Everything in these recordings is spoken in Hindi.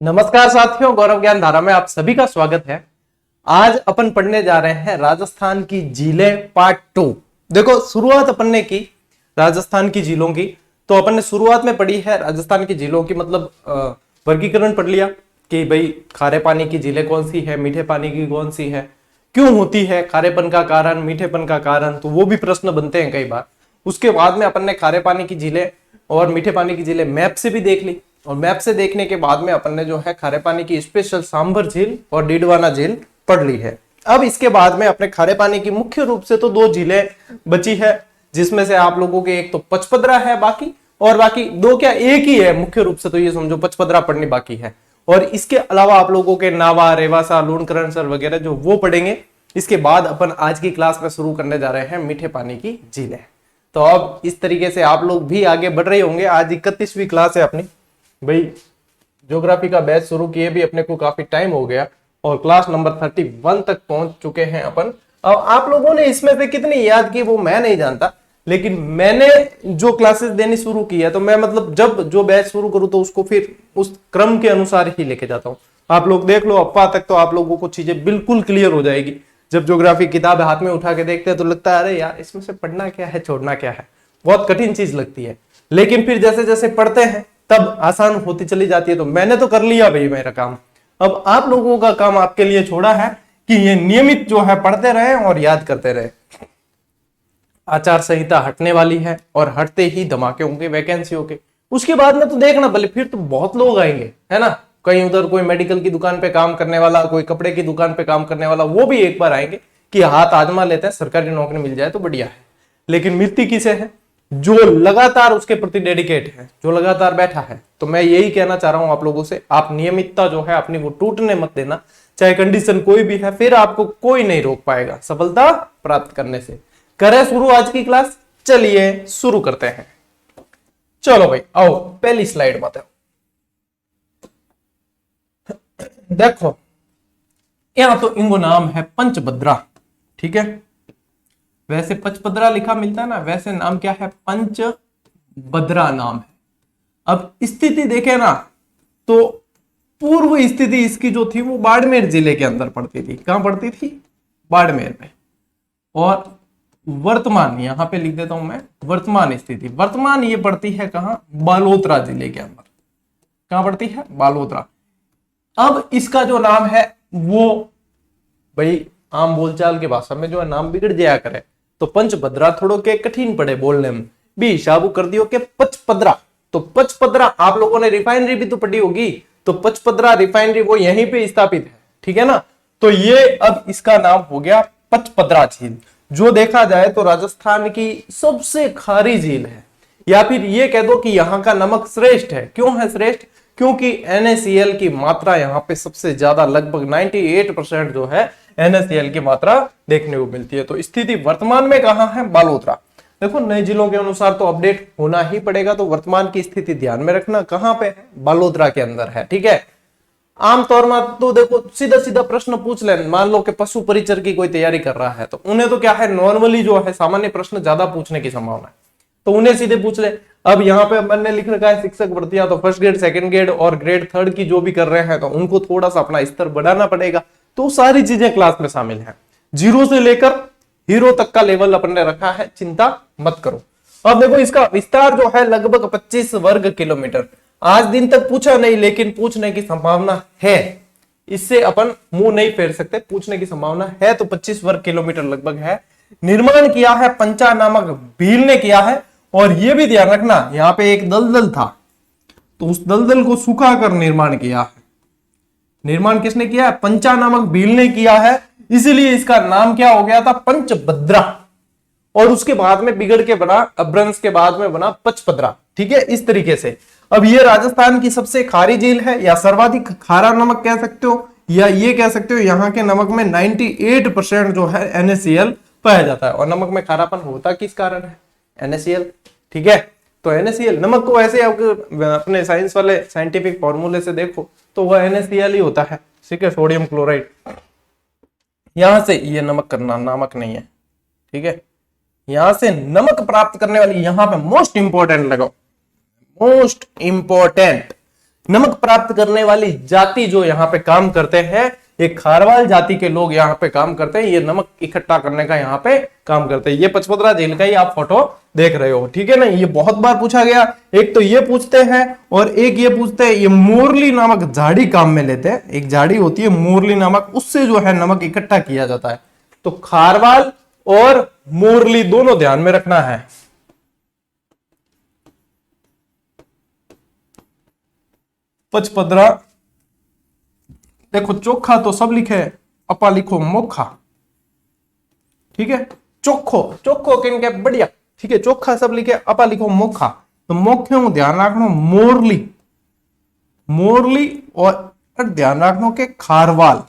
नमस्कार साथियों, गौरव ज्ञान धारा में आप सभी का स्वागत है। आज अपन पढ़ने जा रहे हैं राजस्थान की झीलें पार्ट 2। देखो, शुरुआत अपन ने की राजस्थान की झीलों की, तो अपन ने शुरुआत में पढ़ी है राजस्थान की झीलों की, मतलब वर्गीकरण पढ़ लिया कि भाई खारे पानी की झीलें कौन सी है, मीठे पानी की कौन सी है, क्यों होती है, खारेपन का कारण, मीठेपन का कारण, तो वो भी प्रश्न बनते हैं कई बार। उसके बाद में अपन ने खारे पानी की झीलें और मीठे पानी की झीलें मैप से भी देख ली, और मैप से देखने के बाद में अपन ने जो है खारे पानी की स्पेशल सांभर झील और डीडवाना झील पढ़ ली है। अब इसके बाद में अपने खारे पानी की मुख्य रूप से तो 2 झीलें बची है, जिसमें से आप लोगों के एक तो पचपदरा है बाकी, और बाकी 2 क्या एक ही है मुख्य रूप से, तो ये समझो पचपदरा पढ़नी बाकी है। और इसके अलावा आप लोगों के नावा, रेवासा, लूणकरणसर वगैरह जो वो पढ़ेंगे। इसके बाद अपन आज की क्लास में शुरू करने जा रहे हैं मीठे पानी की झीलें। तो अब इस तरीके से आप लोग भी आगे बढ़ रहे होंगे। आज 31वीं क्लास है अपनी। भाई ज्योग्राफी का बैच शुरू किए भी अपने को काफी टाइम हो गया, और क्लास नंबर 31 तक पहुंच चुके हैं अपन। अब आप लोगों ने इसमें से कितनी याद की वो मैं नहीं जानता, लेकिन मैंने जो क्लासेस देनी शुरू की है, तो मैं मतलब जब जो बैच शुरू करूं तो उसको फिर उस क्रम के अनुसार ही लेके जाता हूं। आप लोग देख लो, अप्पा तक तो आप लोगों को चीजें बिल्कुल क्लियर हो जाएगी। जब ज्योग्राफी किताब हाथ में उठा के देखते हैं तो लगता है अरे यार, इसमें से पढ़ना क्या है, छोड़ना क्या है, बहुत कठिन चीज लगती है। लेकिन फिर जैसे जैसे पढ़ते हैं तब आसान होती चली जाती है। तो मैंने तो कर लिया भाई मेरा काम। अब आप लोगों का काम आपके लिए छोड़ा है कि ये नियमित जो है पढ़ते रहे और याद करते रहे। आचार संहिता हटने वाली है, और हटते ही धमाके होंगे वैकेंसियों के। उसके बाद में तो देखना भले, फिर तो बहुत लोग आएंगे, है ना। कहीं उधर कोई मेडिकल की दुकान पे काम करने वाला, कोई कपड़े की दुकान पे काम करने वाला, वो भी एक बार आएंगे कि हाथ आजमा लेते हैं, सरकारी नौकरी मिल जाए तो बढ़िया है। लेकिन मिलती किसे है? जो लगातार उसके प्रति डेडिकेट है, जो लगातार बैठा है। तो मैं यही कहना चाह रहा हूं आप लोगों से, आप नियमितता जो है अपनी वो टूटने मत देना, चाहे कंडीशन कोई भी है, फिर आपको कोई नहीं रोक पाएगा सफलता प्राप्त करने से। करें शुरू आज की क्लास? चलिए शुरू करते हैं। चलो भाई आओ, पहली स्लाइड बताओ। देखो, यहां तो इनको नाम है पंचभद्रा, ठीक है। वैसे पचपदरा लिखा मिलता है ना, वैसे नाम क्या है? पंचभद्रा नाम है। अब स्थिति देखे ना, तो पूर्व स्थिति इसकी जो थी वो बाड़मेर जिले के अंदर पड़ती थी। कहां पड़ती थी? बाड़मेर में। और वर्तमान, यहां पे लिख देता हूं मैं, वर्तमान स्थिति, वर्तमान ये पड़ती है कहां? बालोतरा जिले के अंदर। कहां पड़ती है? बालोतरा। अब इसका जो नाम है वो भाई आम बोलचाल के भाषा में जो है नाम बिगड़ जाया करे, तो पंचभद्रा थोड़ो के कठिन पड़े बोलने में, भी शाबू कर दियो के पचपदरा। तो पचपदरा, आप लोगों ने रिफाइनरी भी तो पढ़ी होगी, तो पचपदरा रिफाइनरी वो यहीं पे स्थापित है, ठीक है ना। तो ये अब इसका नाम हो गया पचपदरा झील, जो देखा जाए तो राजस्थान की सबसे खारी झील है, या फिर ये कह दो कि यहाँ का नमक श्रेष्ठ है। क्यों है श्रेष्ठ? क्योंकि NaCl की मात्रा यहाँ पे सबसे ज्यादा, लगभग 98% जो है NaCl की मात्रा देखने को मिलती है। तो स्थिति वर्तमान में कहां है? बालोतरा। देखो, नए जिलों के अनुसार तो अपडेट होना ही पड़ेगा, तो वर्तमान की स्थिति ध्यान में रखना, कहां पे है? बालोतरा के अंदर है, ठीक है। आमतौर में तो देखो सीधा सीधा प्रश्न पूछ ले, मान लो कि पशु परिचर की कोई तैयारी कर रहा है, तो उन्हें तो क्या है, नॉर्मली जो है सामान्य प्रश्न ज्यादा पूछने की संभावना है, तो उन्हें सीधे पूछ ले। अब यहाँ पे मैंने लिख रखा है शिक्षक भर्तियां, तो फर्स्ट ग्रेड, सेकंड ग्रेड और ग्रेड 3 की जो भी कर रहे हैं, तो उनको थोड़ा सा अपना स्तर बढ़ाना पड़ेगा। तो सारी चीजें क्लास में शामिल है, 0 से लेकर हीरो तक का लेवल अपन ने रखा है, चिंता मत करो। अब देखो, इसका विस्तार जो है लगभग 25 वर्ग किलोमीटर। आज दिन तक पूछा नहीं, लेकिन पूछने की संभावना है, इससे अपन मुंह नहीं फेर सकते, पूछने की संभावना है। तो 25 वर्ग किलोमीटर लगभग है। निर्माण किया है पंचा नामक भील ने किया है, और यह भी ध्यान रखना, यहां पे एक दलदल था, तो उस दलदल को सुखाकर निर्माण किया है। निर्माण किसने किया है? पंचा नामक भील ने किया है, इसीलिए इसका नाम क्या हो गया था? पंचभद्रा। और उसके बाद में बिगड़ के बना, अभ्रंश के बाद में बना पचपदरा, ठीक है, इस तरीके से। अब ये राजस्थान की सबसे खारी झील है, या सर्वाधिक खारा नमक कह सकते हो, या ये कह सकते हो यहाँ के नमक में 98% जो है NaCl पाया जाता है। और नमक में खारापन होता किस कारण है? NaCl, ठीक है। तो NaCl, नमक को ऐसे अपने साइंस वाले साइंटिफिक फॉर्मूले से देखो तो वह NaCl ही होता है, ठीक है, सोडियम क्लोराइड। यहां से ये नमक करना, नामक नहीं है, ठीक है। यहां से नमक प्राप्त करने वाली, यहां पे मोस्ट इंपॉर्टेंट लगाओ, मोस्ट इंपॉर्टेंट नमक प्राप्त करने वाली जाति जो यहाँ पे काम करते हैं, ये खारवाल जाति के लोग यहाँ पे काम करते हैं, ये नमक इकट्ठा करने का यहाँ पे काम करते हैं। ये पचपदरा झील का ही आप फोटो देख रहे हो, ठीक है ना। ये बहुत बार पूछा गया, एक तो ये पूछते हैं और एक ये पूछते हैं, ये मोरली नामक झाड़ी काम में लेते हैं। एक झाड़ी होती है मोरली नामक, उससे जो है नमक इकट्ठा किया जाता है। तो खारवाल और मोरली दोनों ध्यान में रखना है। पचपदरा, देखो चोखा तो सब लिखे है, अपा लिखो मोखा, ठीक है। चोखो चोखो किनके बढ़िया, ठीक है। चोखा सब लिखे, अपा लिखो मोखा। तो मोखे में ध्यान रखना मोरली, मोरली और ध्यान रखना के खारवाल,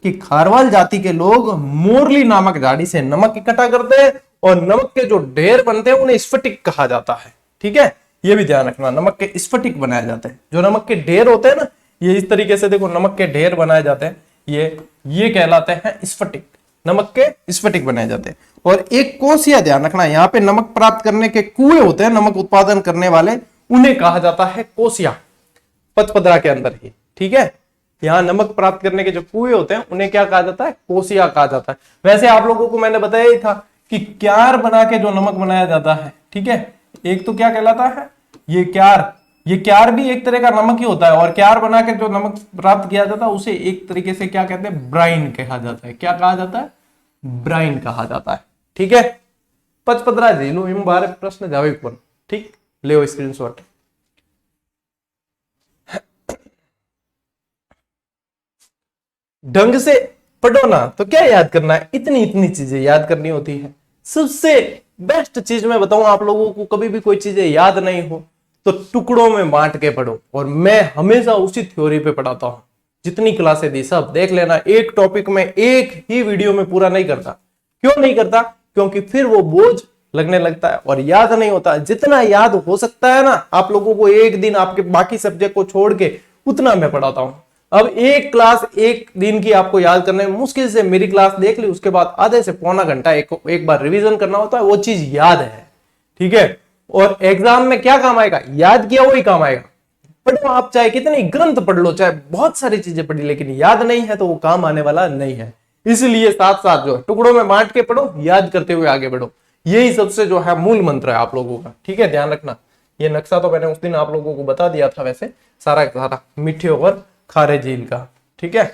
कि खारवाल जाति के लोग मोरली नामक झाड़ी से नमक इकट्ठा करते हैं और नमक के जो ढेर बनते हैं उन्हें स्फटिक कहा जाता है, ठीक है। ये भी ध्यान रखना, नमक के स्फटिक बनाए जाते हैं। जो नमक के ढेर होते हैं ना, ये इस तरीके से देखो नमक के ढेर बनाए जाते हैं, ये कहलाते हैं स्फटिक, नमक के स्फटिक बनाए जाते हैं। और एक कोसिया ध्यान रखना, यहाँ पे नमक प्राप्त करने के कुएं होते हैं, नमक उत्पादन करने वाले, उन्हें कहा जाता है कोसिया, पचपदरा के अंदर ही, ठीक है। यहाँ नमक प्राप्त करने के जो कुएं होते हैं उन्हें क्या कहा जाता है, कोसिया कहा जाता है। वैसे आप लोगों को मैंने बताया ही था कि क्यार बना के जो नमक बनाया जाता है, ठीक है, एक तो क्या कहलाता है ये क्यार, ये क्यार भी एक तरह का नमक ही होता है। और क्यार बना के जो नमक प्राप्त किया जाता है उसे एक तरीके से क्या कहते हैं, ब्राइन कहा जाता है। क्या कहा जाता है, ब्राइन कहा जाता है, ठीक है। पचपदरा झील इन बारे प्रश्न जावे पर, ठीक, ले स्क्रीनशॉट। ढंग से पढ़ो ना तो क्या याद करना है, इतनी इतनी चीजें याद करनी होती है। सबसे बेस्ट चीज मैं बताऊं आप लोगों को, कभी भी कोई चीजें याद नहीं हो तो टुकड़ों में बांट के पढ़ो। और मैं हमेशा उसी थ्योरी पे पढ़ाता हूं, जितनी क्लासें दी सब देख लेना। एक टॉपिक में एक ही वीडियो में पूरा नहीं करता। क्यों नहीं करता, क्योंकि फिर वो बोझ लगने लगता है और याद नहीं होता। जितना याद हो सकता है ना आप लोगों को एक दिन आपके बाकी सब्जेक्ट को छोड़ के, उतना मैं पढ़ाता हूं। अब एक क्लास एक दिन की आपको याद करने में मुश्किल से मेरी क्लास देख ली, उसके बाद आधे से पौना घंटा एक बार रिवीजन करना होता है, वो चीज याद है, ठीक है। और एग्जाम में क्या काम आएगा, याद किया वही काम आएगा। पढ़ो आप, चाहे कितनी ग्रंथ पढ़ लो, चाहे बहुत सारी चीजें पढ़ी, लेकिन याद नहीं है तो वो काम आने वाला नहीं है। इसलिए साथ साथ जो है टुकड़ों में बांट के पढ़ो, याद करते हुए आगे बढ़ो। यही सबसे जो है मूल मंत्र है आप लोगों का, ठीक है। ध्यान रखना, ये नक्शा तो मैंने उस दिन आप लोगों को बता दिया था वैसे, सारा सारा मीठे और खारे झील का, ठीक है।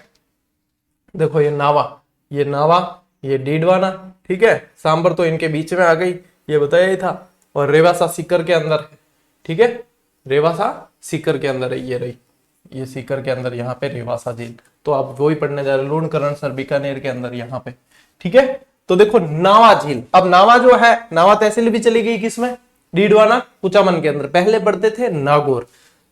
देखो ये नावा, ये डीडवाना, ठीक है। सांबर तो इनके बीच में आ गई, ये बताया ही था। और रेवासा सीकर के अंदर है, ठीक है, रेवासा सीकर के अंदर है, ये रही, ये सीकर के अंदर यहाँ पे रेवासा झील। तो आप वो ही पढ़ने जा रहे हो, लूणकरण सर बीकानेर के अंदर यहाँ पे, ठीक है। तो देखो नावा झील, अब नावा जो है, नावा तहसील भी चली गई किसमें, डीडवाना कुचामन के अंदर। पहले पढ़ते थे नागौर,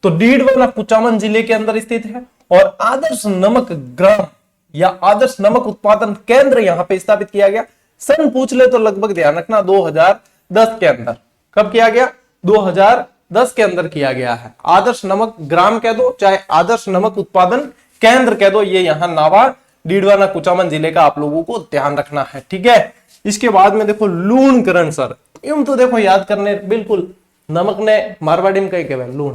तो डीडवाना कुचामन जिले के अंदर स्थित है। और आदर्श नमक ग्राम या आदर्श नमक उत्पादन केंद्र यहाँ पे स्थापित किया गया। सन पूछ ले तो लगभग ध्यान रखना 2010 के अंदर। कब किया गया, 2010 के अंदर किया गया है। आदर्श नमक ग्राम कह दो चाहे आदर्श नमक उत्पादन केंद्र कह दो, ये यहाँ नावा डीडवाना कुचामन जिले का आप लोगों को ध्यान रखना है, ठीक है। इसके बाद में देखो लूणकरण सर, यूं तो देखो याद करने बिल्कुल, नमक ने मारवाड़ी में कही कहवे लूण,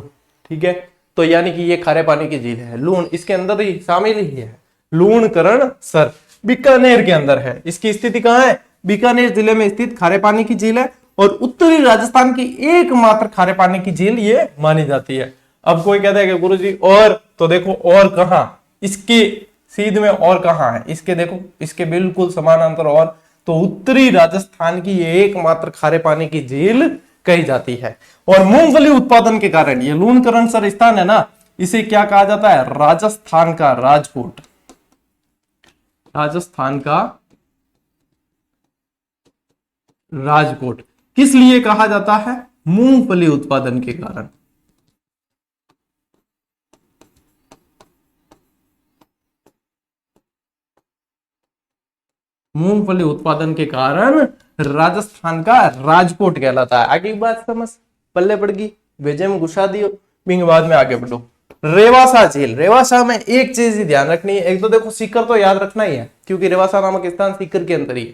ठीक है। तो यानी कि ये खारे पानी की झील है, लूण इसके अंदर ही शामिल ही है। लूणकरण सर बीकानेर के अंदर है। इसकी स्थिति कहां है, बीकानेर जिले में स्थित खारे पानी की झील है और उत्तरी राजस्थान की एकमात्र खारे पानी की झील ये मानी जाती है। अब कोई कहता है कि गुरुजी और, तो देखो और कहां, इसके सीध में और कहां है, इसके देखो, इसके बिल्कुल समानांतर और, तो उत्तरी राजस्थान की ये एकमात्र खारे पानी की झील कही जाती है। और मूंगफली उत्पादन के कारण ये लूणकरण सर स्थान है ना, इसे क्या कहा जाता है, राजस्थान का राजकोट, राजस्थान का राजकोट। किस लिए कहा जाता है, मूंगफली उत्पादन के कारण। मूंगफली उत्पादन के कारण राजस्थान का राजकोट कहलाता है। आगे की बात समझ, पल्ले पड़ गई, भेजे में घुसा दियो, बिंग बाद में आगे बढ़ो। रेवासा झील, रेवासा में एक चीज ही ध्यान रखनी है, एक तो देखो सीकर तो याद रखना ही है क्योंकि रेवासा नामक स्थान सीकर के अंदर ही है।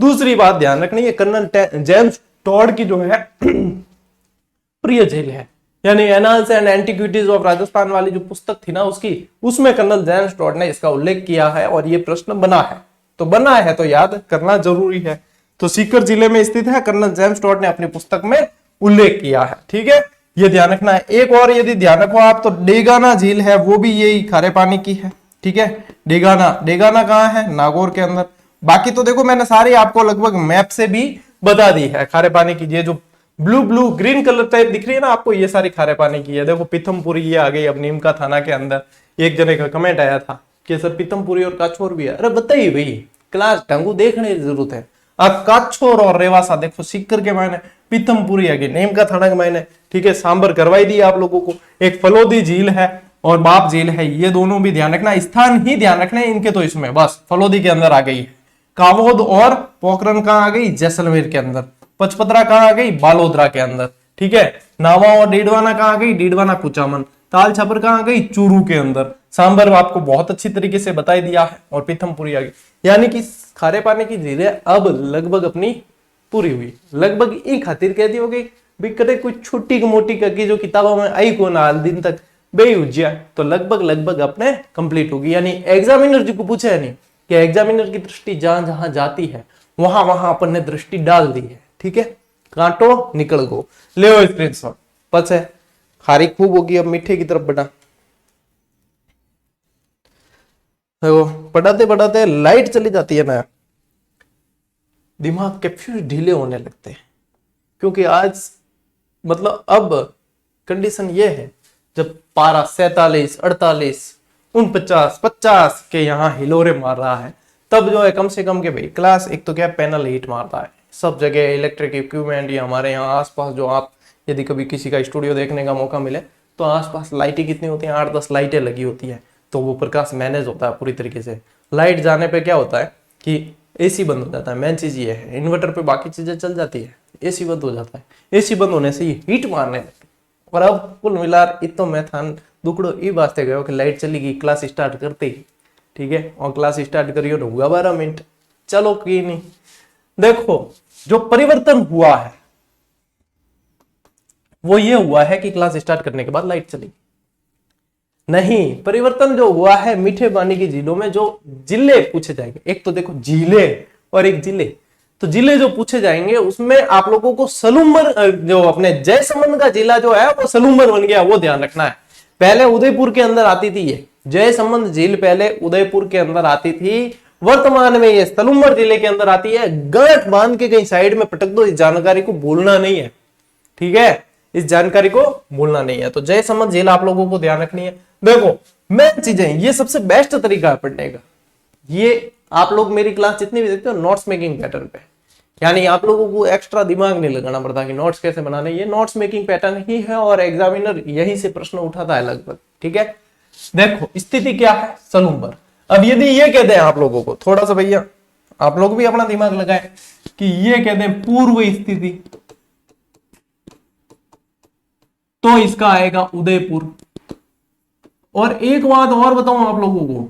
दूसरी बात ध्यान रखनी है, कर्नल जेम्स टॉड की जो है प्रिय झील है, यानी annals and antiquities of Rajasthan वाली जो पुस्तक थी ना उसकी, उसमें कर्नल जेम्स टॉड ने इसका उल्लेख किया है और ये प्रश्न बना है। तो बना है तो याद करना जरूरी है। तो सीकर जिले में स्थित है, कर्नल जेम्स टॉड ने अपनी पुस्तक में उल्लेख किया है। ठीक है, ये ध्यान रखना है। एक और यदि ध्यान रखो आप तो डेगाना झील है, वो भी यही खारे पानी की है। ठीक है, डेगाना कहाँ है? नागौर के अंदर। बाकी तो देखो मैंने सारी आपको लगभग मैप से भी बता दी है। खारे पानी की ये जो ब्लू ग्रीन कलर टाइप दिख रही है ना आपको, ये सारी खारे पानी की है। देखो पीथमपुरी ये आ गई अब नीमका थाना के अंदर। एक जने का कमेंट आया था कि सर पीथमपुरी और काछोर भी है। अरे बताइए भाई, क्लास ढंगू देखने की जरूरत है। अब काछोर और रेवासा देखो, सीकर के मायने, पीथमपुरी आ गई नीमका थाना के मायने। ठीक है, सांबर करवाई दी आप लोगों को। एक फलोदी झील है और बाप झील है, ये दोनों भी ध्यान रखना, स्थान ही ध्यान रखना इनके। तो इसमें बस फलोदी के अंदर आ गई है। कावोद और पोखरन कहाँ आ गई? जैसलमेर के अंदर। पचपदरा कहाँ आ गई? बालोदरा के अंदर। ठीक है, नावा और डीडवाना कहाँ आ गई? डीडवाना कुचामन। ताल छापर कहाँ आ गई? चूरू के अंदर। सांबर आपको बहुत अच्छी तरीके से बता दिया है और पीथमपुरी आ गई। यानी कि खारे पानी की झीलें अब लगभग अपनी पूरी हुई। लगभग ई खातिर कह दी हो गई भी, कदे कोई छोटी मोटी करके जो किताबों में आई को ना दिन तक बेहुजिया, तो लगभग अपने कंप्लीट होगी। यानी एग्जामिनर जी को पूछे है नहीं कि एग्जामिनर की दृष्टि जहां जहां जाती है वहां वहां अपन ने दृष्टि डाल दी है। ठीक है, कांटो निकल गो। ले स्क्रीनशॉट। पच है खारी खूब होगी, अब मीठे की तरफ बढ़ा। पढ़ाते पढ़ाते लाइट चली जाती है ना, दिमाग के फ्यूज ढीले होने लगते हैं। क्योंकि आज मतलब अब कंडीशन ये है, जब पारा 47, 48, 49, 50 के यहाँ हिलोरे मार रहा है, तब जो है कम से कम के भाई क्लास एक तो क्या पैनल हीट मारता है सब जगह। इलेक्ट्रिक इक्विपमेंट या हमारे यहाँ आसपास जो आप यदि कभी किसी का स्टूडियो देखने का मौका मिले तो आसपास लाइटें कितनी होती हैं? 8-10 लाइटें लगी होती है। तो वो प्रकाश मैनेज होता है पूरी तरीके से। लाइट जाने पे क्या होता है कि एसी बंद हो जाता है। मेन चीज ये है, इन्वर्टर पे बाकी चीजें चल जाती है, एसी बंद हो जाता है। एसी बंद होने से ये हीट मारने लगती है। और अब कुल मिलार इतो मैं था दुकड़ो ई वास्ते गयो कि लाइट चली गई क्लास स्टार्ट करते ही। ठीक है, और क्लास स्टार्ट करियो तो हुआ 12 मिनट। चलो की नहीं, देखो जो परिवर्तन हुआ है वो ये हुआ है कि क्लास स्टार्ट करने के बाद लाइट चली नहीं। परिवर्तन जो हुआ है मीठे पानी की झीलों में जो जिले पूछे जाएंगे, एक तो देखो झीले और एक जिले। तो जिले जो पूछे जाएंगे उसमें आप लोगों को सलूम्बर, जो अपने जयसमंद का जिला जो है वो सलूम्बर बन गया, वो ध्यान रखना है। पहले उदयपुर के अंदर आती थी ये जयसमंद झील, पहले उदयपुर के अंदर आती थी। वर्तमान में ये सलूम्बर जिले के अंदर आती है। गांठ बांध के कहीं साइड में पटक दो, इस जानकारी को भूलना नहीं है। ठीक है, इस जानकारी को भूलना नहीं है। तो जयसमंद झील आप लोगों को ध्यान रखनी है। देखो मेन चीजें, ये सबसे बेस्ट तरीका है पढ़ने का। ये आप लोग मेरी क्लास जितनी भी देखते हो नोट्स मेकिंग पैटर्न पे, यानी आप लोगों को एक्स्ट्रा दिमाग नहीं लगाना पड़ता कि नोट्स कैसे बनाने। ये नोट्स मेकिंग पैटर्न ही है और एग्जामिनर यही से प्रश्न उठाता है लगभग। ठीक है, देखो स्थिति क्या है सलूम्बर। अब यदि ये कहते हैं आप लोगों को, थोड़ा सा भैया आप लोग भी अपना दिमाग लगाए कि ये कहते हैं पूर्व स्थिति, तो इसका आएगा उदयपुर। और एक बात और बताऊं आप लोगों को,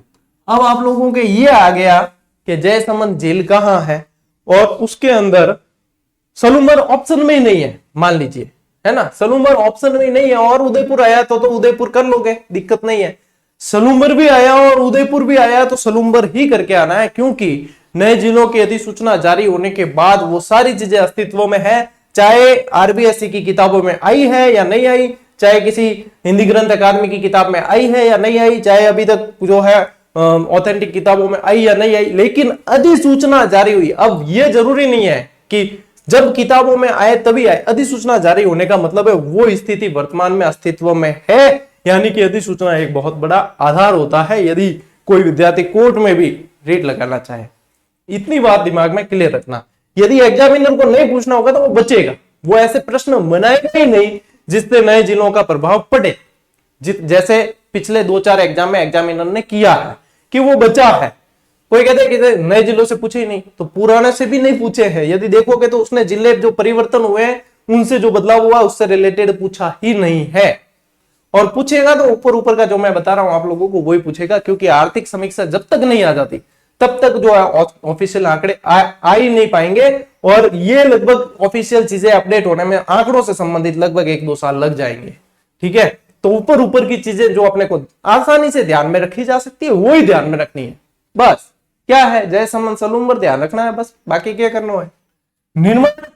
अब आप लोगों के ये आ गया कि जयसमंद झील कहां है और उसके अंदर सलूम्बर ऑप्शन में ही नहीं है, मान लीजिए, है ना। सलूम्बर ऑप्शन में ही नहीं है और उदयपुर आया तो उदयपुर कर लोगे, दिक्कत नहीं है। सलूम्बर भी आया और उदयपुर भी आया तो सलूम्बर ही करके आना है, क्योंकि नए जिलों की अधिसूचना जारी होने के बाद वो सारी चीजें अस्तित्व में है। चाहे आरबीएससी की किताबों में आई है या नहीं आई, चाहे किसी हिंदी ग्रंथ अकादमी की किताब में आई है या नहीं आई, चाहे अभी तक जो है ऑथेंटिक किताबों में आई या नहीं आई, लेकिन अधिसूचना जारी हुई। अब ये जरूरी नहीं है कि जब किताबों में आए तभी आए। अधिसूचना जारी होने का मतलब है वो स्थिति वर्तमान में अस्तित्व में है, यानी कि अधिसूचना एक बहुत बड़ा आधार होता है यदि कोई विद्यार्थी कोर्ट में भी रेट लगाना चाहे। इतनी बात दिमाग में क्लियर रखना। यदि एग्जामिनर को नहीं पूछना होगा तो वो बचेगा, वो ऐसे प्रश्न बनाएगा ही नहीं जिससे नए जिलों का प्रभाव पड़े। जैसे पिछले 2-4 एग्जाम में एग्जामिनर ने किया है कि वो बचा है। कोई कहते हैं कि नए जिलों से पूछे ही नहीं, तो पुराने से भी नहीं पूछे हैं। यदि देखोगे तो उसने जिले जो परिवर्तन हुए उनसे जो बदलाव हुआ उससे रिलेटेड पूछा ही नहीं है। और पूछेगा तो ऊपर ऊपर का जो मैं बता रहा हूं आप लोगों को वही पूछेगा, क्योंकि आर्थिक समीक्षा जब तक नहीं आ जाती तब तक जो है ऑफिशियल आंकड़े आ ही नहीं पाएंगे। और ये लगभग ऑफिशियल चीजें अपडेट होने में आंकड़ों से संबंधित लगभग 1-2 साल लग जाएंगे। ठीक है, तो ऊपर ऊपर की चीजें जो अपने को आसानी से ध्यान में रखी जा सकती है वही ध्यान में रखनी है। बस क्या है, जय समन सलूम्बर ध्यान रखना है, बस बाकी क्या करना है। निर्मल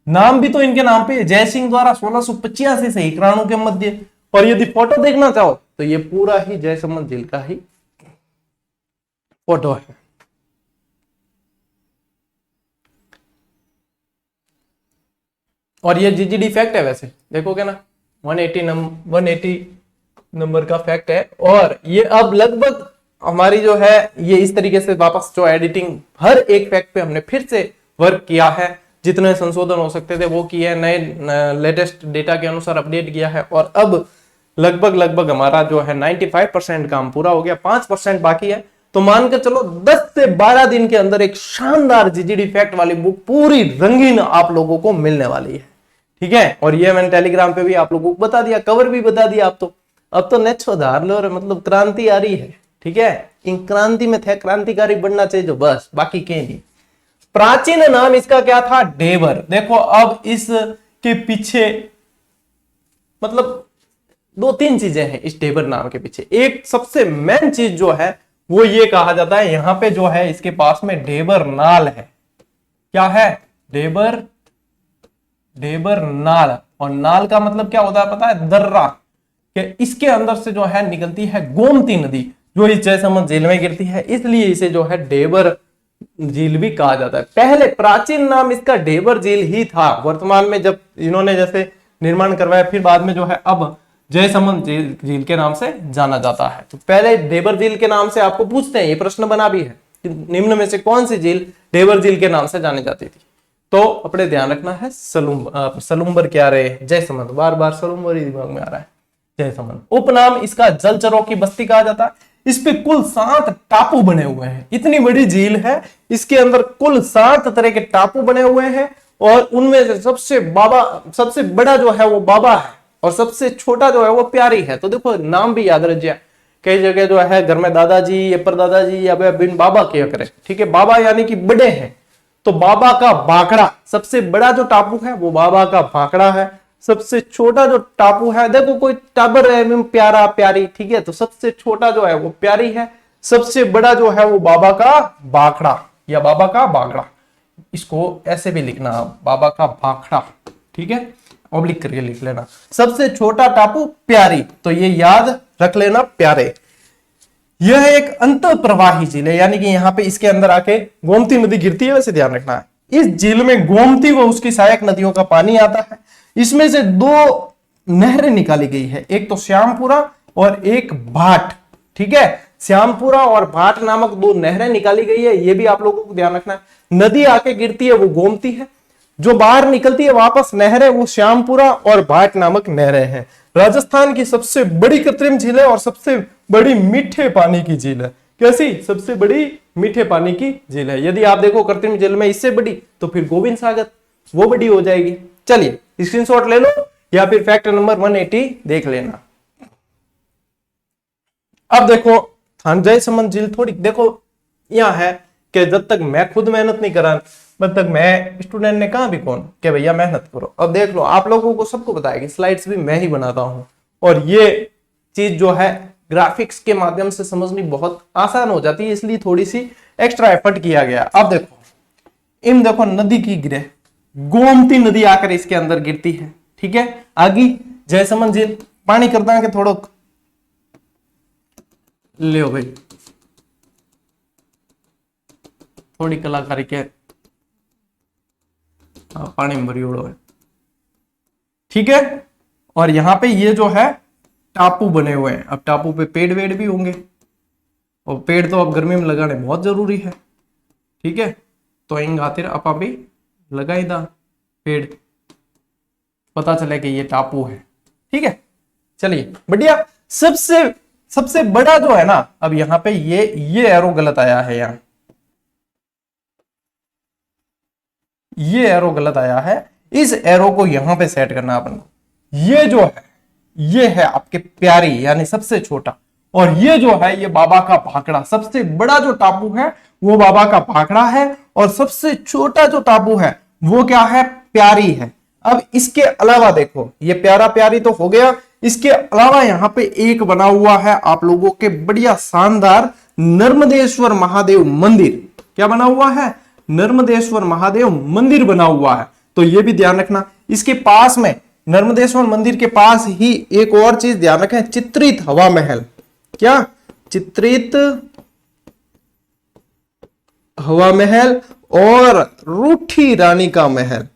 नाम भी तो इनके नाम पे जय सिंह द्वारा 1685 से इक्राणों के मध्य, और यदि फोटो देखना चाहो तो ये पूरा ही जय समन झील का ही फोटो है। और ये जीजीडी फैक्ट है, वैसे देखोगे ना 180 नंबर का फैक्ट है। और ये अब लगभग हमारी जो है ये इस तरीके से वापस जो एडिटिंग हर एक फैक्ट पे हमने फिर से वर्क किया है, जितने संशोधन हो सकते थे वो किए, नए लेटेस्ट डेटा के अनुसार अपडेट किया है। और अब लगभग हमारा जो है 95% काम पूरा हो गया, 5% बाकी है। तो मानकर चलो 10 से 12 दिन के अंदर एक शानदार जीजीडी फैक्ट वाली बुक पूरी रंगीन आप लोगों को मिलने वाली है, ठीक है। और ये मैंने टेलीग्राम पे भी आप लोगों को बता दिया, कवर भी बता दिया। अब तो नेचो धार लो, मतलब क्रांति आ रही है, ठीक है। इन क्रांति में थे क्रांतिकारी बनना चाहिए जो, बस बाकी कहीं नहीं। प्राचीन नाम इसका क्या था, डेबर। देखो अब इसके पीछे मतलब 2-3 चीजें हैं इस डेबर नाम के पीछे। एक सबसे मेन चीज जो है वो ये कहा जाता है, यहां पे जो है इसके पास में डेबर नाल है। क्या है, डेबर नाल। और नाल का मतलब क्या होता है पता है, दर्रा। कि इसके अंदर से जो है निकलती है गोमती नदी, जो इस जयसमंद झील में गिरती है, इसलिए इसे जो है डेबर झील भी कहा जाता है। पहले प्राचीन नाम इसका डेबर झील ही था। वर्तमान में जब इन्होंने जैसे निर्माण करवाया, फिर बाद में जो है अब जयसमंद झील के नाम से जाना जाता है। तो पहले डेबर झील के नाम से आपको पूछते हैं, ये प्रश्न बना भी है कि निम्न में से कौन सी झील डेबर झील के नाम से जानी जाती थी। तो अपने ध्यान रखना है सलूम्बर क्या रहे, जयसमंद। बार बार सलूम्बर ही दिमाग में आ रहा है, जयसमंद। उपनाम इसका जलचरों की बस्ती कहा जाता है। इस पे कुल 7 टापू बने हुए हैं। इतनी बड़ी झील है, इसके अंदर कुल 7 तरह के टापू बने हुए हैं। और उनमें से सबसे बड़ा जो है वो बाबा है, और सबसे छोटा जो है वो प्यारी है। तो देखो नाम भी याद रखिए, कई जगह जो है घर में दादाजी या परदादाजी या बिन बाबा किया करे, ठीक है। बाबा यानी कि बड़े हैं, तो बाबा का भाखड़ा, सबसे बड़ा जो टापू है वो बाबा का भाखड़ा है। सबसे छोटा जो टापू है, देखो कोई टाबर है प्यारा प्यारी, ठीक है, तो सबसे छोटा जो है वो प्यारी है, सबसे बड़ा जो है वो बाबा का भाखड़ा या बाबा का भाखड़ा। इसको ऐसे भी लिखना, बाबा का भाखड़ा, ठीक है, ऑब्लिक करके लिख लेना। सबसे छोटा टापू प्यारी, तो ये याद रख लेना, प्यारे। यह एक अंत प्रवाही झील है, यानी कि यहाँ पे इसके अंदर आके गोमती नदी गिरती है, वैसे ध्यान रखना है। इस झील में गोमती व उसकी सहायक नदियों का पानी आता है। इसमें से 2 नहरें निकाली गई है, एक तो श्यामपुरा और एक भाट, ठीक है। श्यामपुरा और भाट नामक 2 नहरें निकाली गई है, ये भी आप लोगों को ध्यान रखना है। नदी आके गिरती है वो गोमती है, जो बाहर निकलती है वापस नहरें वो श्यामपुरा और भाट नामक नहरें हैं। राजस्थान की सबसे बड़ी कृत्रिम झील है और सबसे बड़ी मीठे पानी की झील है। कैसी, सबसे बड़ी मीठे पानी की झील है। यदि आप देखो कृत्रिम झील में इससे बड़ी, तो फिर गोविंद सागर वो बड़ी हो जाएगी। चलिए स्क्रीनशॉट ले लो या फिर फैक्ट नंबर 180 देख लेना। अब देखो जयसमंद झील थोड़ी देखो यहां है कि जब तक मैं खुद मेहनत नहीं करा तब तक मैं स्टूडेंट ने कहा भी कौन कि भैया मेहनत करो। अब देख लो, आप लोगों को सबको पता है कि स्लाइड्स भी मैं ही बनाता हूं, और ये चीज जो है ग्राफिक्स के माध्यम से समझनी बहुत आसान हो जाती है, इसलिए थोड़ी सी एक्स्ट्रा एफर्ट किया गया। अब देखो नदी की गिरे, गोमती नदी आकर इसके अंदर गिरती है, ठीक है। आगे जयसमंद झील पानी करता है कि थोड़ा ले भाई, थोड़ी कलाकारी के पानी में भरी उड़ो है, ठीक है। और यहां पे ये जो है टापू बने हुए हैं। अब टापू पे पेड़ वेड़ भी होंगे, और पेड़ तो अब गर्मी में लगाने बहुत जरूरी है, ठीक है। तो इन खातिर अपा भी लगाई दा पेड़, पता चले कि ये टापू है, ठीक है। चलिए बढ़िया। सबसे बड़ा जो है ना, अब यहां पे ये एरो गलत आया है, यहां ये एरो गलत आया है, इस एरो को यहां पे सेट करना अपन को। ये जो है ये है आपके प्यारी यानी सबसे छोटा, और ये जो है ये बाबा का भाखड़ा। सबसे बड़ा जो टापू है वो बाबा का भाखड़ा है, और सबसे छोटा जो टापू है वो क्या है, प्यारी है। अब इसके अलावा देखो, ये प्यारा प्यारी तो हो गया, इसके अलावा यहां पे एक बना हुआ है आप लोगों के बढ़िया शानदार नर्मदेश्वर महादेव मंदिर। क्या बना हुआ है? नर्मदेश्वर महादेव मंदिर बना हुआ है। तो ये भी ध्यान रखना। इसके पास में, नर्मदेश्वर मंदिर के पास ही एक और चीज ध्यान रखें, चित्रित हवा महल। क्या? चित्रित हवा महल और रूठी रानी का महल,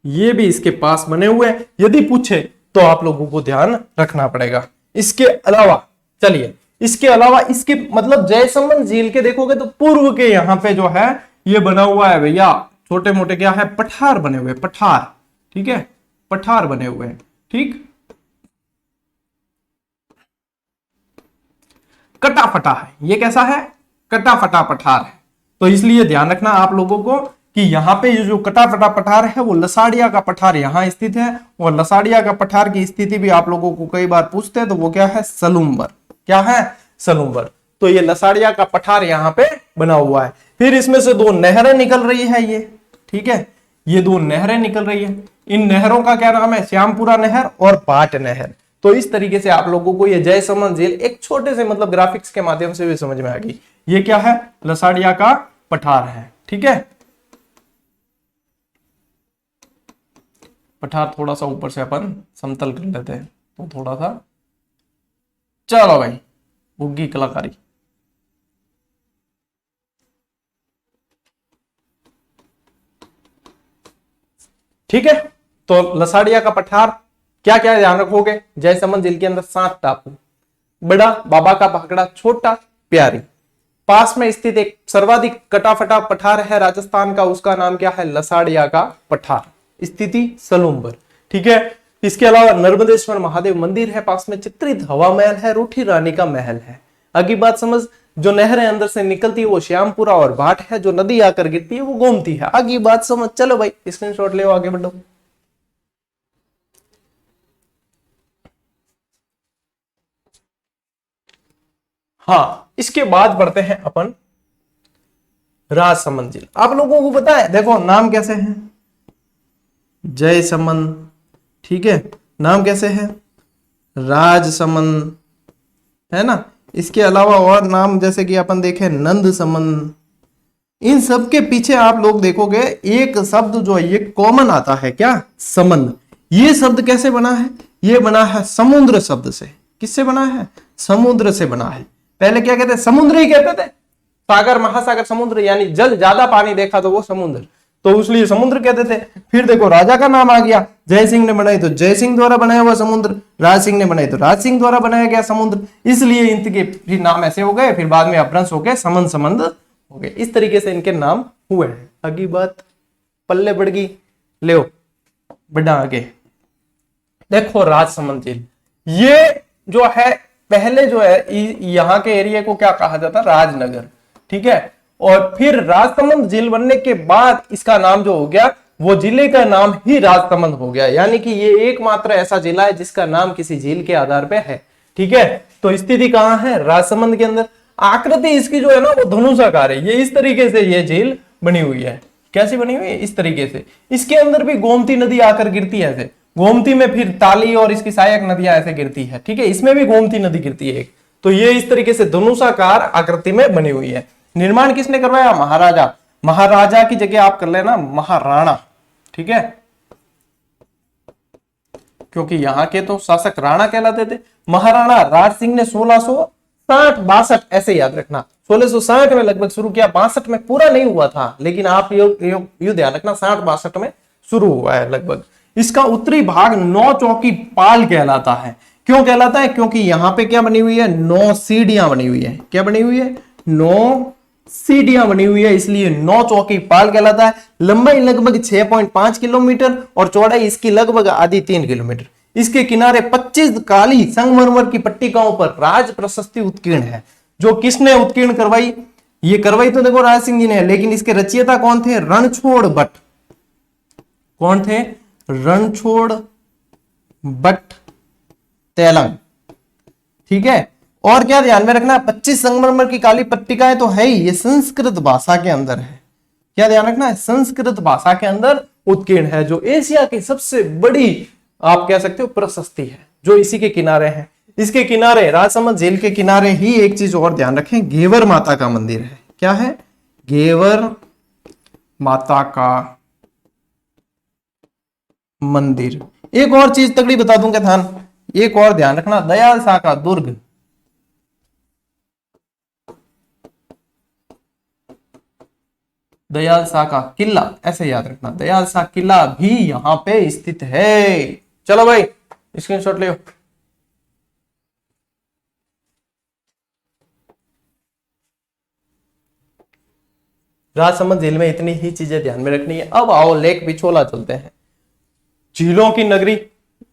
ये भी इसके पास बने हुए हैं। यदि पूछे तो आप लोगों को ध्यान रखना पड़ेगा। इसके अलावा चलिए, इसके अलावा इसके मतलब जयसमंद झील के देखोगे तो पूर्व के यहां पे जो है ये बना हुआ है भैया, छोटे मोटे क्या है, पठार बने हुए, पठार। ठीक है, पठार बने हुए हैं। ठीक, कटा फटा है, ये कैसा है? कटा फटा पठार है। तो इसलिए ध्यान रखना आप लोगों को कि यहाँ पे ये जो कटा फटा पठार है वो लसाड़िया का पठार यहाँ स्थित है, और लसाड़िया का पठार की स्थिति भी आप लोगों को कई बार पूछते हैं, तो वो क्या है? सलूम्बर। क्या है? सलूम्बर। तो ये लसाड़िया का पठार यहाँ पे बना हुआ है। फिर इसमें से दो नहरें निकल रही है ये। ठीक है, ये दो नहरें निकल रही है। इन नहरों का क्या नाम है? श्यामपुरा नहर और भाट नहर। तो इस तरीके से आप लोगों को ये जयसमंद झील एक छोटे से मतलब ग्राफिक्स के माध्यम से भी समझ में आ गई। ये क्या है? लसाड़िया का पठार है। ठीक है, पठार थोड़ा सा ऊपर से अपन समतल कर लेते हैं तो थोड़ा सा, चलो भाई, उगी कलाकारी। ठीक है, तो लसाड़िया का पठार क्या क्या ध्यान रखोगे? जयसमंद झील के अंदर 7 टापू, बड़ा, बाबा का भाखड़ा, छोटा, प्यारी। पास में स्थित एक सर्वाधिक कटाफटा पठार है राजस्थान का, उसका नाम क्या है? लसाड़िया का पठार, स्थिति सलूम्बर। ठीक है, इसके अलावा नर्मदेश्वर महादेव मंदिर है, पास में चित्रित हवा महल है, रूठी रानी का महल है। अगली बात समझ, जो नहरें अंदर से निकलती है वो श्यामपुरा और भाट है, जो नदी आकर गिरती है वो गोमती है। आगे बात समझ। चलो भाई, स्क्रीनशॉट ले, आगे बढ़ो। हाँ, इसके बाद बढ़ते हैं अपन राजसमंद झील। आप लोगों को पता है, देखो नाम कैसे है? जयसमंद। ठीक है, नाम कैसे है? राजसमंद, है ना। इसके अलावा और नाम जैसे कि अपन देखें नंदसमंद। इन सब के पीछे आप लोग देखोगे एक शब्द जो है ये कॉमन आता है। क्या? समंद। ये शब्द कैसे बना है? ये बना है समुद्र शब्द से। किससे बना है? समुद्र से बना है। पहले क्या कहते? समुद्र ही कहते थे। सागर, महासागर, समुद्र, यानी जल ज्यादा पानी देखा तो वो समुद्र, तो इसलिए समुद्र कहते थे। फिर देखो राजा का नाम आ गया, जय सिंह ने बनाई तो जय सिंह द्वारा बनाया हुआ समुद्र, राज सिंह ने बनाई तो राज सिंह द्वारा बनाया गया समुद्र, इसलिए इनके फिर नाम ऐसे हो गए। फिर बाद में अपभ्रंश हो गए, समन समंद हो गए। इस तरीके से इनके नाम हुए हैं। अगली बात पल्ले बढ़ गई, ले बढ़ा आगे। देखो राजसमंद झील, ये जो है पहले जो है यहाँ के एरिया को क्या कहा जाता? राजनगर। ठीक है, और फिर राजसमंद झील बनने के बाद इसका नाम जो हो गया वो जिले का नाम ही राजसमंद हो गया, यानी कि ये एकमात्र ऐसा जिला है जिसका नाम किसी झील के आधार पे है। ठीक है, तो स्थिति कहां है? राजसमंद के अंदर। आकृति इसकी जो है ना वो धनुषाकार है। ये इस तरीके से ये झील बनी हुई है। कैसी बनी हुई है? इस तरीके से। इसके अंदर भी गोमती नदी आकर गिरती है ऐसे, गोमती में फिर ताली और इसकी सहायक नदियां ऐसे गिरती है। ठीक है, इसमें भी गोमती नदी गिरती है एक। तो ये इस तरीके से धनुषाकार आकृति में बनी हुई है। निर्माण किसने करवाया? महाराजा। महाराजा की जगह आप कर लेना महाराणा। ठीक है, क्योंकि यहां के तो शासक राणा कहलाते थे। महाराणा राज सिंह ने 1660-62 ऐसे याद रखना, 1660 में लगभग शुरू किया, 62 में पूरा नहीं हुआ था, लेकिन आप यू ध्यान रखना 60-62 में शुरू हुआ है लगभग। इसका उत्तरी भाग 9 चौकी पाल कहलाता है। क्यों कहलाता है? क्योंकि यहां पे क्या बनी हुई है? 9 सीढ़ियां बनी हुई है। क्या बनी हुई है? 9 सीढ़ियां बनी हुई है, इसलिए 9 चौकी पाल कहलाता है। लंबाई लगभग 6.5 किलोमीटर और चौड़ाई इसकी लगभग आधी 3 किलोमीटर। इसके किनारे 25 काली संगमरमर की पट्टिकाओं पर राज प्रशस्ति उत्कीर्ण है। जो किसने उत्कीर्ण करवाई? ये करवाई तो देखो राज सिंह जी ने, लेकिन इसके रचयिता कौन थे? रणछोड़ भट्ट। कौन थे? रणछोड़ भट्ट तेलंग। ठीक है, और क्या ध्यान में रखना? 25 संगमरमर की काली पट्टिकाएं तो है ही, ये संस्कृत भाषा के अंदर है। क्या ध्यान रखना है? संस्कृत भाषा के अंदर उत्कीर्ण है, जो एशिया की सबसे बड़ी आप कह सकते हो प्रशस्ति है, जो इसी के किनारे है। इसके किनारे, राजसमंद झील के किनारे ही एक चीज और ध्यान रखें, घेवर माता का मंदिर है। क्या है? घेवर माता का मंदिर। एक और चीज तगड़ी बता दूंगा, ध्यान, एक और ध्यान रखना, दयाल शाह का दुर्ग, दयाल शाह का किला, ऐसे याद रखना, दयाल शाह किला भी यहां पे स्थित है। चलो भाई स्क्रीनशॉट ले। राजसमंद झील में इतनी ही चीजें ध्यान में रखनी है। अब आओ लेक पिछोला चलते हैं। झीलों की नगरी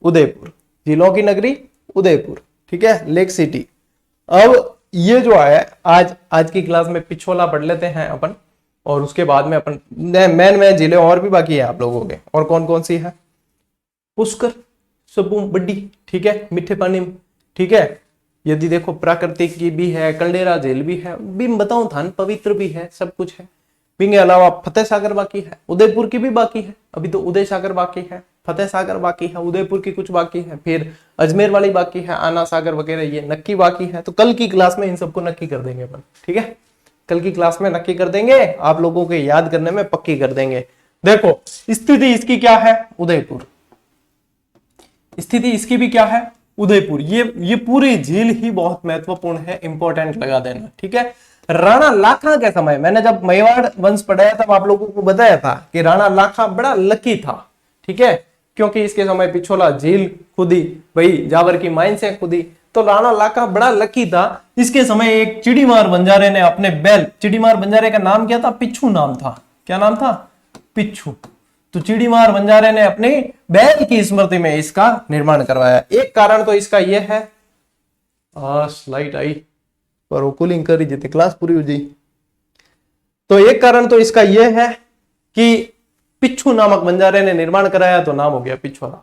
उदयपुर, झीलों की नगरी उदयपुर, ठीक है, लेक सिटी। अब ये जो है आज की क्लास में पिछोला पढ़ लेते हैं अपन, और उसके बाद में अपन मेन झीलें और भी बाकी है आप लोगों के। और कौन कौन सी है? पुष्कर, सबू बड्डी, ठीक है, मीठे पानी, ठीक है। यदि देखो प्राकृतिक की भी है, कलडेरा झील भी है, भी बताऊं थान पवित्र भी है, सब कुछ है। के अलावा फतेह सागर बाकी है, उदयपुर की भी बाकी है, अभी तो उदय सागर बाकी है, फतेह सागर बाकी है, उदयपुर की कुछ बाकी है, फिर अजमेर वाली बाकी है, आना सागर वगैरह ये नक्की बाकी है। तो कल की क्लास में इन सबको नक्की कर देंगे अपन, ठीक है, कल की क्लास में नक्की कर देंगे, आप लोगों के याद करने में पक्की कर देंगे। देखो स्थिति इसकी क्या है? उदयपुर। स्थिति इसकी भी क्या है? उदयपुर। ये पूरी झील ही बहुत महत्वपूर्ण है, इंपॉर्टेंट लगा देना, ठीक है। राणा लाखा के समय, मैंने जब मेवाड़ वंश पढ़ाया तब आप लोगों को बताया था कि राणा लाखा बड़ा लकी था, ठीक है, क्योंकि इसके समय पिछोला झील खुदी, भाई जावर की माइन से खुदी, तो राणा लाखा बड़ा लकी था। इसके समय एक चिड़ीमार बंजारे ने अपने बैल, चिड़ीमार बंजारे का नाम क्या था? पिच्छू नाम था। क्या नाम था? पिच्छू। तो चिड़ीमार बंजारे ने अपने बैल की स्मृति में इसका निर्माण करवाया। एक कारण तो इसका यह है, स्लाइड आई पर कूलिंग करी जितनी क्लास पूरी हो जाए, तो एक कारण तो इसका यह है कि पिच्छू नामक बंजारे ने निर्माण कराया, तो नाम हो गया पिछोला।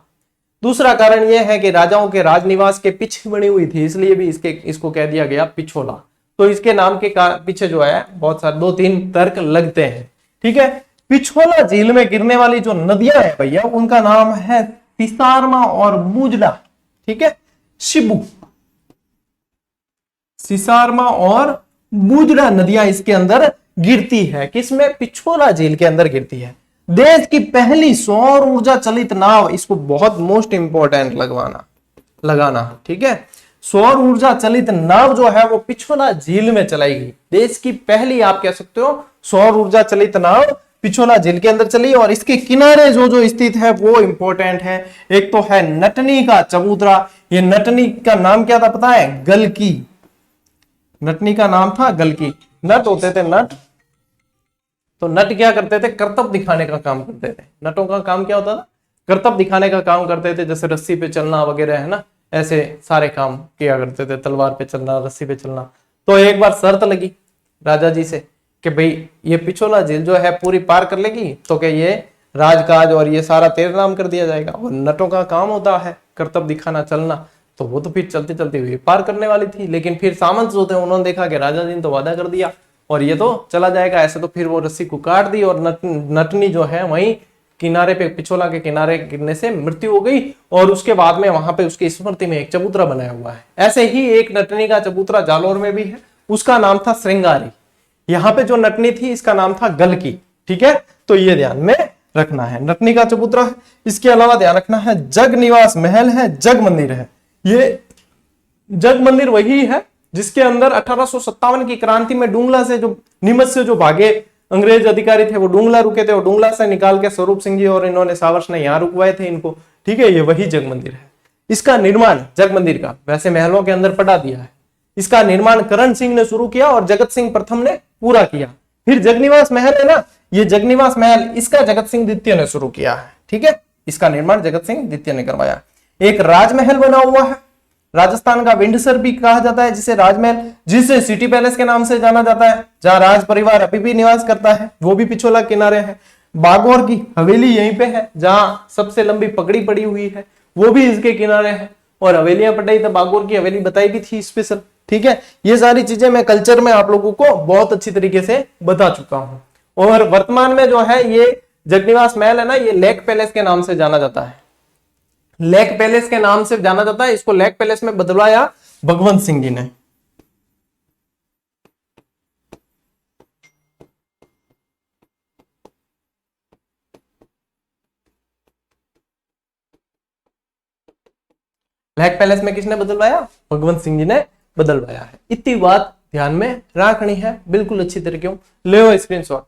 दूसरा कारण यह है कि राजाओं के राजनिवास के पीछे बनी हुई थी, इसलिए भी इसको कह दिया गया पिछोला। तो इसके नाम के पीछे जो है बहुत सारे 2-3 तर्क लगते हैं, ठीक है। पिछोला झील में गिरने वाली जो नदियां हैं भैया, उनका नाम है तिसारमा और बूजड़ा, ठीक है, शिबू, सिसारमा और बूजड़ा नदियां इसके अंदर गिरती है। किसमें? पिछोला झील के अंदर गिरती है। देश की पहली सौर ऊर्जा चलित नाव, इसको बहुत मोस्ट इंपॉर्टेंट लगाना, ठीक है। सौर ऊर्जा चलित नाव जो है वो पिछोला झील में चलाई गई। देश की पहली आप कह सकते हो सौर ऊर्जा चलित नाव पिछोला झील के अंदर चली, और इसके किनारे जो स्थित है वो इंपॉर्टेंट है। एक तो है नटनी का चबूतरा। ये नटनी का नाम क्या था पता है? गलकी। नटनी का नाम था गलकी। नट होते थे नट, तो नट क्या करते थे? कर्तव्य दिखाने का काम करते थे। नटों का काम क्या होता था? कर्तव्य दिखाने का काम करते थे, जैसे रस्सी पे चलना वगैरह, है ना, ऐसे सारे काम किया करते थे, तलवार पे चलना, रस्सी पे चलना। तो एक बार शर्त लगी राजा जी से कि भाई ये पिछोला झील जो है पूरी पार कर लेगी तो क्या ये राजकाज और ये सारा तेरे नाम कर दिया जाएगा। और नटों का काम होता है कर्तव्य दिखाना, चलना, तो वो तो फिर चलते चलते हुए पार करने वाली थी। लेकिन फिर सामंत जो थे उन्होंने देखा कि राजा जी ने तो वादा कर दिया और ये तो चला जाएगा ऐसे, तो फिर वो रस्सी को काट दी और नटनी जो है वहीं किनारे पे, पिछोला के किनारे गिरने से मृत्यु हो गई। और उसके बाद में वहां पे उसकी स्मृति में एक चबूतरा बनाया हुआ है। ऐसे ही एक नटनी का चबूतरा जालौर में भी है, उसका नाम था श्रृंगारी। यहाँ पे जो नटनी थी इसका नाम था गलकी, ठीक है। तो ये ध्यान में रखना है, नटनी का चबूतरा है। इसके अलावा ध्यान रखना है जग निवास महल है, जग मंदिर है। ये जग मंदिर वही है जिसके अंदर 1857 की क्रांति में डुंगला से, जो नीमच से जो भागे अंग्रेज अधिकारी थे, वो डुंगला रुके थे और डुंगला से निकाल के स्वरूप सिंह जी और इन्होंने सावर्स ने यहाँ रुकवाए थे इनको, ठीक है। ये वही जग मंदिर है। इसका निर्माण जग मंदिर का वैसे महलों के अंदर पटा दिया है। इसका निर्माण करण सिंह ने शुरू किया और जगत सिंह प्रथम ने पूरा किया। फिर जगनिवास महल है ना, ये जगनिवास महल इसका जगत सिंह द्वितीय ने शुरू किया है, ठीक है। इसका निर्माण जगत सिंह द्वितीय ने करवाया। एक राजमहल बना हुआ है, राजस्थान का विंडसर भी कहा जाता है जिसे राजमहल, जिसे सिटी पैलेस के नाम से जाना जाता है, जहां राज परिवार अभी भी निवास करता है, वो भी पिछोला किनारे है। बागौर की हवेली यहीं पे है, जहां सबसे लंबी पगड़ी पड़ी हुई है, वो भी इसके किनारे है। और हवेलियां पटाई तो बागौर की हवेली बताई भी थी स्पेशल, ठीक है। ये सारी चीजें मैं कल्चर में आप लोगों को बहुत अच्छी तरीके से बता चुका हूं। और वर्तमान में जो है ये जगनिवास महल है ना, ये लेक पैलेस के नाम से जाना जाता है, लेक पैलेस के नाम से जाना जाता है। इसको लेक पैलेस में बदलवाया भगवंत सिंह जी ने। लेक पैलेस में किसने बदलवाया? भगवंत सिंह जी ने बदलवाया है। इतनी बात ध्यान में रखनी है बिल्कुल अच्छी तरीके से। ले स्क्रीनशॉट।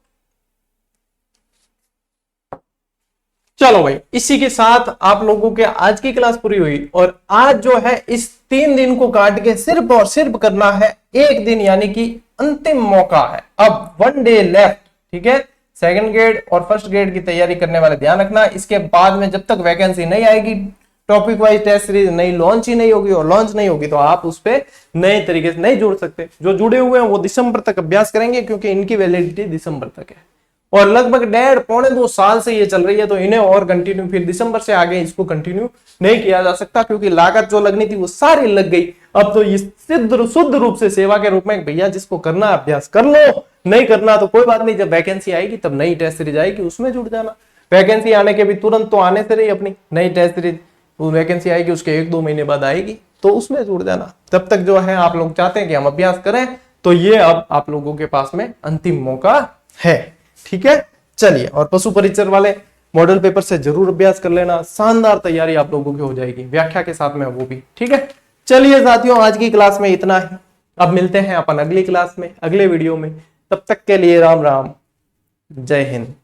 चलो भाई, इसी के साथ आप लोगों के आज की क्लास पूरी हुई। और आज जो है इस 3 दिन को काट के सिर्फ और सिर्फ करना है 1 दिन, यानी कि अंतिम मौका है। अब 1 डे लेफ्ट, ठीक है। सेकंड ग्रेड और फर्स्ट ग्रेड की तैयारी करने वाले ध्यान रखना। इसके बाद में जब तक वैकेंसी नहीं आएगी, टॉपिक वाइज टेस्ट सीरीज नई लॉन्च ही नहीं होगी, और लॉन्च नहीं होगी तो आप उस पर नए तरीके से नहीं जुड़ सकते। जो जुड़े हुए हैं वो दिसंबर तक अभ्यास करेंगे, क्योंकि इनकी वैलिडिटी दिसंबर तक है, और लगभग 1.5-2 साल से ये चल रही है। तो इन्हें और कंटिन्यू फिर दिसंबर से आगे इसको कंटिन्यू नहीं किया जा सकता, क्योंकि लागत जो लगनी थी वो सारी लग गई। अब तो ये शुद्ध रूप से सेवा के रूप में, भैया जिसको करना अभ्यास कर लो, नहीं करना तो कोई बात नहीं, जब वैकेंसी आएगी तब नई टेस्ट सीरीज आएगी उसमें जुड़ जाना। वैकेंसी आने के भी तुरंत तो आने से रही, अपनी नई टेस्ट सीरीज वैकेंसी आएगी उसके 1-2 महीने बाद आएगी, तो उसमें जुड़ जाना। तब तक जो है आप लोग चाहते हैं कि हम अभ्यास करें, तो ये अब आप लोगों के पास में अंतिम मौका है, ठीक है। चलिए, और पशु परिचर वाले मॉडल पेपर से जरूर अभ्यास कर लेना, शानदार तैयारी आप लोगों की हो जाएगी, व्याख्या के साथ में वो भी, ठीक है। चलिए साथियों, आज की क्लास में इतना ही। अब मिलते हैं अपन अगली क्लास में, अगले वीडियो में। तब तक के लिए राम राम, जय हिंद।